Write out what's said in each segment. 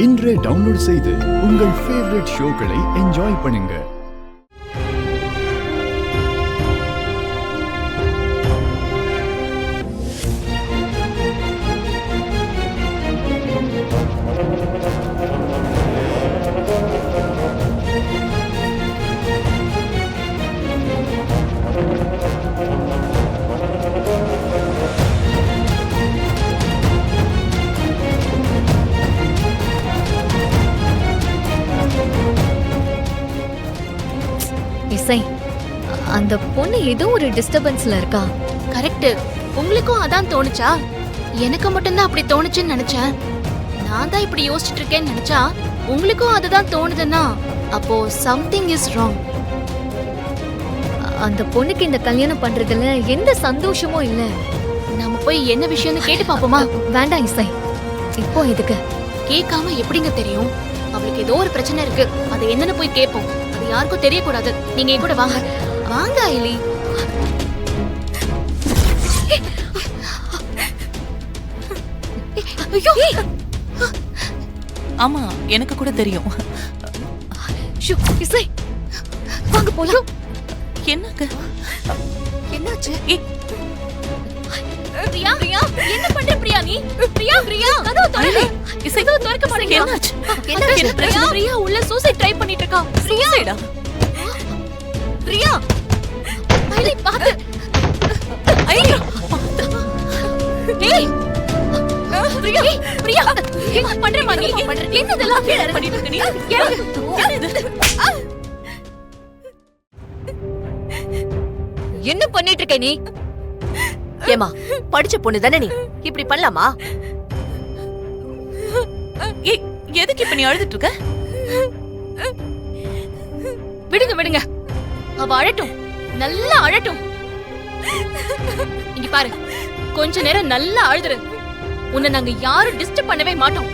இன்றே டவுன்லோட் செய்து உங்கள் ஃபேவரட் ஷோக்களை என்ஜாய் பண்ணுங்க. இசை, அந்த பொண்ணு ஏதோ ஒரு டிஸ்டர்பன்ஸ்ல இருக்கா. கரெக்ட். உங்களுக்கும் அதான் தோணுச்சா? எனக்கு மட்டும்தான் அப்படி தோணுச்சுன்னு நினைச்சேன். நான் தான் இப்படி யோசிச்சுட்டு இருக்கேன்னு நினைச்சா உங்களுக்கும் அதுதான் தோணுதுன்னா அப்போ சம்திங் இஸ் ராங். அந்த பொண்ணுக்கு இந்த கல்யாணம் பண்றதுல எந்த சந்தோஷமும் இல்ல. நம்ம போய் என்ன விஷயம்னு கேட்டு பாப்போமா? வேண்டாம் இசை, இப்போ எதுக்கு? கேட்காம எப்படிங்க தெரியும்? அவளுக்கு ஏதோ ஒரு பிரச்சனை இருக்கு. அது என்னன்னு போய் கேட்போம். அது யாருக்கும் தெரியக்கூடாது. நீங்க என் கூட வாங்க. வாங்க ஐலி. ஆமா, எனக்கு கூட தெரியும். இசை, வாங்க போலாம். என்னங்க என்னாச்சு? பிரியா, பிரியா, என்ன பண்ற பிரியா நீ? பிரியா, பிரியா, கதவு திறங்க. இசை கதவு திறக்க மாட்டீங்க. என்னாச்சு? என்ன பிரச்சனை? பிரியா உள்ள சூசைட் ட்ரை பண்ணிட்டு இருக்கா. பிரியா, பிரியா, ஐலி பாத்து. ஐலி, ஏய், பிரியா, பிரியா, என்ன பண்றமா நீ? என்னதெல்லாம் பண்ணிட்டு இருக்க நீ? என்ன பண்ணிட்டு இருக்க நீ? ஏமா, படிச்ச பொண்ணு தானே நீ, இப்படி பண்ணலாமா? எதுக்கு இப்ப நீ அழுதுட்டு இருக்க? விடுங்க விடுங்க, அவ அழட்டும், நல்லா அழட்டும். இங்க பாரு, கொஞ்ச நேரம் நல்லா அழுதுரு. உன்னை நாங்க யாரும் டிஸ்டர்ப் பண்ணவே மாட்டோம்.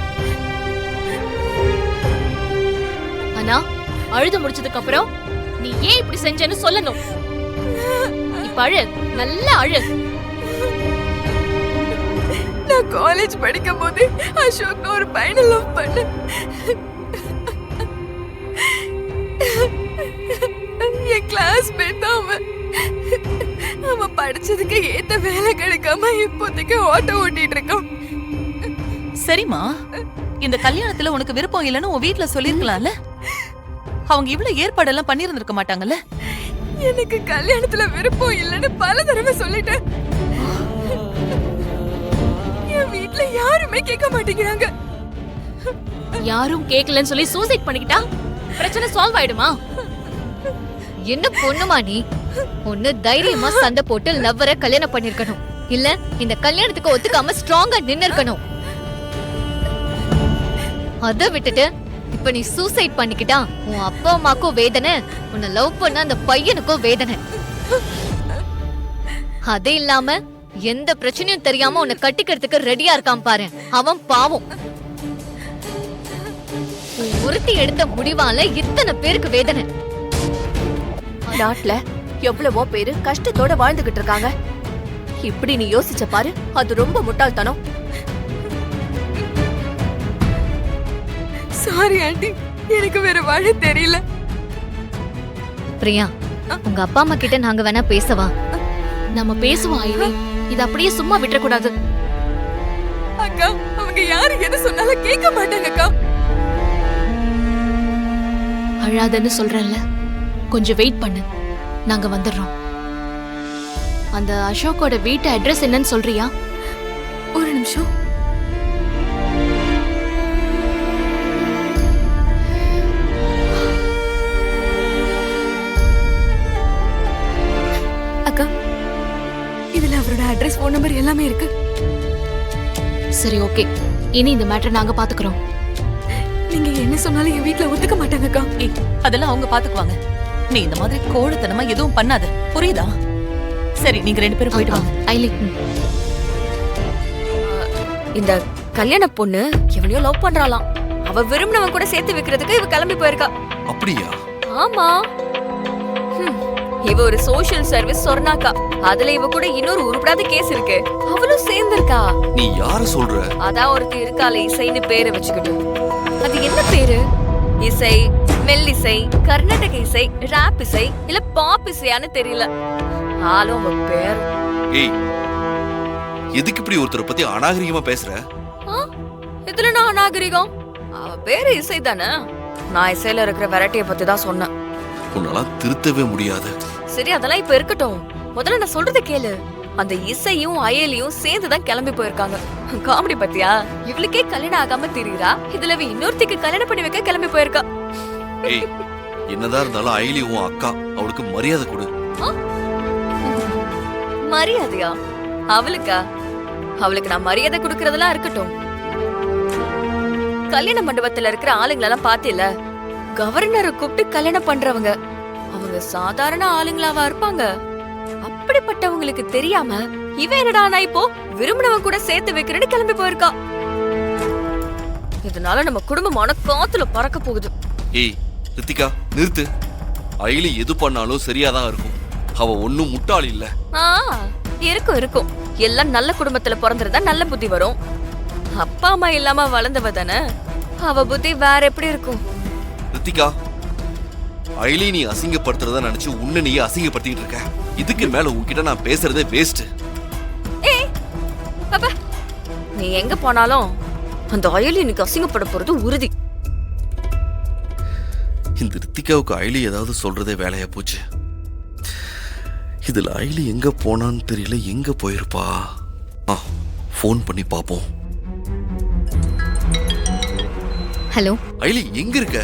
ஆனா அழுது முடிச்சதுக்கு அப்புறம் நீ ஏன் இப்படி செஞ்சேன்னு சொல்லணும். இப்ப அழு, நல்லா அழு. நான் காலேஜ் படிக்கும் போது அசோக் ஒரு பையனை லவ் பண்ண. என் கிளாஸ்மேட் தான் அவன். அவன் படிச்சதுக்கு ஏத்த வேலை கிடைக்காம இப்போதைக்கு ஆட்டோ ஓட்டிட்டு இருக்கான். சரிம்மா, இந்த கல்யாணத்துல உனக்கு விருப்பம் இல்லைன்னு உன் வீட்டுல சொல்லிருக்கலாம்ல. அவங்க இவ்வளவு ஏற்பாடெல்லாம் பண்ணிருந்திருக்க மாட்டாங்கல்ல. எனக்கு கல்யாணத்துல விருப்பம் இல்லைன்னு பல தடவை சொல்லிட்டேன். என் வீட்டுல யாருமே கேட்க மாட்டேங்கிறாங்க. யாரும் கேட்கலன்னு சொல்லி சூசைட் பண்ணிக்கிட்டா பிரச்சனை சால்வ் ஆயிடுமா? என்ன பொண்ணுமா நீ? பொண்ணு தைரியமா சண்டை போட்டு லவ்வரை கல்யாணம் பண்ணிருக்கணும். இல்ல இந்த கல்யாணத்துக்கு ஒத்துக்காம ஸ்ட்ராங்கா நின்னு இருக்கணும். அத விட்டுட்டு இப்ப நீ சூசைட் பண்ணிக்கிட்டா உன் அப்பா அம்மாக்கும் வேதனை, உன்னை லவ் பண்ண அந்த பையனுக்கும் வேதனை. அது இல்லாம எந்த பிரச்சனையும் தெரியாம உன்னை கட்டிக்கிறதுக்கு ரெடியா இருக்கான் பாரு, அவன் பாவம். ஒருத்தி எடுத்த முடிவால இத்தனை பேருக்கு வேதனை. நாட்டுல எவ்வளவோ பேரு கஷ்டத்தோட வாழ்ந்துகிட்டு இருக்காங்க. இப்படி நீ யோசிச்ச பாரு, அது ரொம்ப முட்டாள்தனம். சாரி ஆண்டி, எனக்கு வேற வழி தெரியல. பிரியா, உங்க அப்பா அம்மா கிட்ட நாங்க வேணா பேசவா? நம்ம பேசுவோம் ஐலி, இது அப்படியே சும்மா விட்டுறக்கூடாது. அக்கா, அவங்க யாரு எது சொன்னாலும் கேட்க மாட்டாங்க அக்கா. அழாதன்னு சொல்றேன்ல, கொஞ்சம் வெயிட் பண்ணு, நாங்க வந்துடுறோம். அந்த அசோக்கோட வீட்டு அட்ரஸ் என்னன்னு சொல்றியா? ஒரு நிமிஷம். அக்கா, இதுல அவரோட அட்ரஸ், போன் நம்பர் எல்லாமே இருக்கு. சரி, ஓகே. இனி இந்த மேட்டர் நாங்க பாத்துக்கிறோம். நீங்க என்ன சொன்னாலும் என் வீட்டுல ஒத்துக்க மாட்டாங்க அக்கா. அதெல்லாம் அவங்க பாத்துக்குவாங்க. நீ இந்த மாதிரி கோழத்தனமா எதுவும் பண்ணாத, புரியுதா? சரி, நீங்க ரெண்டு பேரும் போயிட்டு வாங்க. ஐலி, இந்த கல்யாண பொண்ணு எவனையோ லவ் பண்றாளாம். அவ விரும்பினவன் கூட சேர்த்து வைக்கிறதுக்கு இவ கிளம்பி போயிருக்கா. அப்படியா? ஆமா. இவ ஒரு சோஷியல் சர்வீஸ் சொர்ணாக்கா. அதுல இவ கூட இன்னொரு உருப்படாத கேஸ் இருக்கு. அவளும் சேர்ந்திருக்கா. நீ யார சொல்ற? அதான் ஒருத்தி இருக்கால, இசைன்னு பேரை வச்சுக்கிட்டு. அது என்ன பேரு? இசை, மெல்லிசை, கர்நாடக இசை, ராப் இசை, இல்ல பாப் இசையான்னு தெரியல. ஆளும் உங்க பேர். ஏய், எதுக்கு இப்படி ஒருத்தரை பத்தி அநாகரிகமா பேசுற? இதுல நான் அநாகரிகம்? அவ பேரு இசை தானே. நான் இசையில இருக்கிற வெரைட்டியை பத்தி தான் சொன்னேன். உன்னால திருத்தவே முடியாது. சரி, அதெல்லாம் இப்ப இருக்கட்டும். முதல்ல நான் சொல்றத கேளு. அந்த இசையும் அயலியும் சேர்ந்துதான் கிளம்பி போயிருக்காங்க. காமெடி பத்தியா? இவளுக்கே கல்யாணம் ஆகாம தெரியுறா, இதுல இவ இன்னொருத்திக்கு கல்யாணம் பண்ணி வைக்க கிளம்பி போயிருக்கா. ஏய், என்னதான் இருந்தாலும் அயலி உன் அக்கா, அவளுக்கு மரியாதை கொடு. மரியாதையா? அவளுக்கா? அவளுக்கு நான் மரியாதை கொடுக்கறதெல்லாம் இருக்கட்டும். கல்யாண மண்டபத்துல இருக்கிற ஆளுங்களெல்லாம் பாத்தில, கவர்னரை கூப்பிட்டு கல்யாணம் பண்றவங்க. அவங்க சாதாரண ஆளுங்களாவா இருப்பாங்க? அப்படிப்பட்டவங்களுக்கு தெரியாம இவ என்னடா இப்போ விரும்பினவன் கூட சேர்த்து வைக்கிறேன்னு கிளம்பி போயிருக்கா. இதனால நம்ம குடும்பமான காத்துல பறக்க போகுது. ஏய் ரித்திகா, நிறுத்து. அயலி எது பண்ணாலும் சரியாதான் இருக்கும். அவ ஒண்ணும் முட்டாள் இல்ல. இருக்கும் இருக்கும். எல்லாம் நல்ல குடும்பத்துல பிறந்திருந்தா நல்ல புத்தி வரும். அப்பா அம்மா இல்லாம வளர்ந்தவ தானே, அவ புத்தி வேற எப்படி இருக்கும்? ரித்திகா, அயலி நீ அசிங்கப்படுத்துறத நினைச்சு உன்னை நீ அசிங்கப்படுத்திட்டு இருக்க. இதுக்கு மேல உன்கிட்ட நான் பேசுறதே வேஸ்ட். ஏய் பாப்பா, நீ எங்க போனாலும் அந்த அயலி எனக்கு அசிங்கப்பட போறது உறுதி. இந்த ரித்திகாவுக்கு அயலி ஏதாவது சொல்றதே வேலையா போச்சு. இதுல அயலி எங்க போனான்னு தெரியல. எங்க போயிருப்பா? ஃபோன் பண்ணி பாப்போம். ஹலோ அயலி, எங்க இருக்க?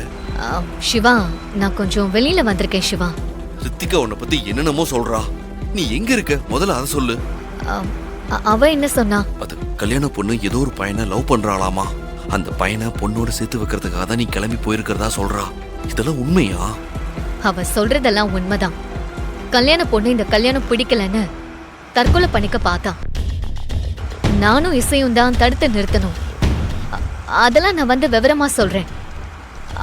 சிவா, நான் கொஞ்சம் வெளியில வந்திருக்கேன் சிவா. ரித்திகா உன்னை பத்தி என்னென்னமோ சொல்றா. நீ எங்க இருக்க? முதல்ல அதை சொல்லு. அவ என்ன சொன்னா? அது கல்யாண பொண்ணு ஏதோ ஒரு பையனை லவ் பண்றாளாமா. அந்த பையனை பொண்ணோட சேர்த்து வைக்கிறதுக்காக தான் நீ கிளம்பி போயிருக்கிறதா சொல்றா. இதெல்லாம் உண்மையா? அவ சொல்றதெல்லாம் உண்மைதான். கல்யாண பொண்ணு இந்த கல்யாணம் பிடிக்கலன்னு தற்கொலை பண்ணிக்க பார்த்தா. நானும் இசையும் தான் தடுத்து நிறுத்தணும். அதெல்லாம் நான் வந்து விவரமா சொல்றேன்.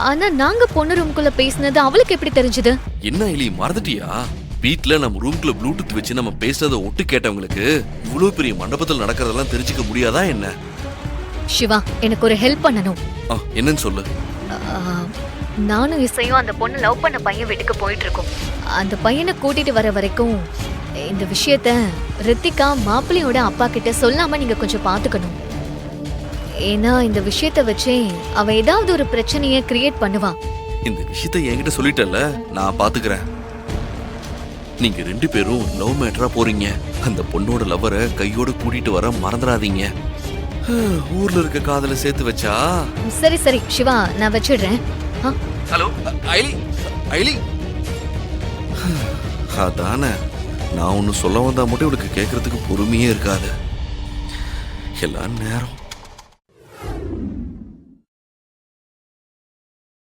ஆனா நாங்க பொண்ணு ரூம்குள்ள பேசினது அவளுக்கு எப்படி தெரிஞ்சது? என்ன அயலி, மறந்துட்டியா? வீட்ல நம்ம ரூம்குள்ள ப்ளூடூத் வச்சு நம்ம பேசுறத ஒட்டு கேட்டவங்களுக்கு இவ்வளவு பெரிய மண்டபத்தில் நடக்கிறதெல்லாம் தெரிஞ்சுக்க முடியாதா என்ன? சிவா, எனக்கு ஒரு ஹெல்ப் பண்ணணும். என்னன்னு சொல்லு. நானும் இசையும் அந்த பொண்ணு லவ் பண்ண பையன் வீட்டுக்கு போயிட்டு இருக்கோம். அந்த பையனை கூட்டிட்டு வர வரைக்கும் இந்த விஷயத்த ரித்திகா மாப்பிள்ளையோட அப்பா கிட்ட சொல்லாம நீங்க கொஞ்சம் பாத்துக்கணும். ஏன்னா இந்த விஷயத்த வச்சே அவ ஏதாவது ஒரு பிரச்சனைய கிரியேட் பண்ணுவா. இந்த விஷயத்த என்கிட்ட சொல்லிட்டல, நான் பாத்துக்கிறேன். நீங்க 2 பேரும் லவ் மேட்டரா போறீங்க. அந்த பொண்ணோட லவ்வரை கையோட கூட்டிட்டு வர மறந்துடாதீங்க. ஊர்ல இருக்க காதல சேர்த்து வச்சா. சரி சரி சிவா, நான் வச்சிடுறேன். ஹலோ அயலி, அயலி. அதானே, நான் ஒன்னு சொல்ல வந்தா மட்டும் இவளுக்கு கேட்கறதுக்கு பொறுமையே இருக்காது. எல்லா நேரம்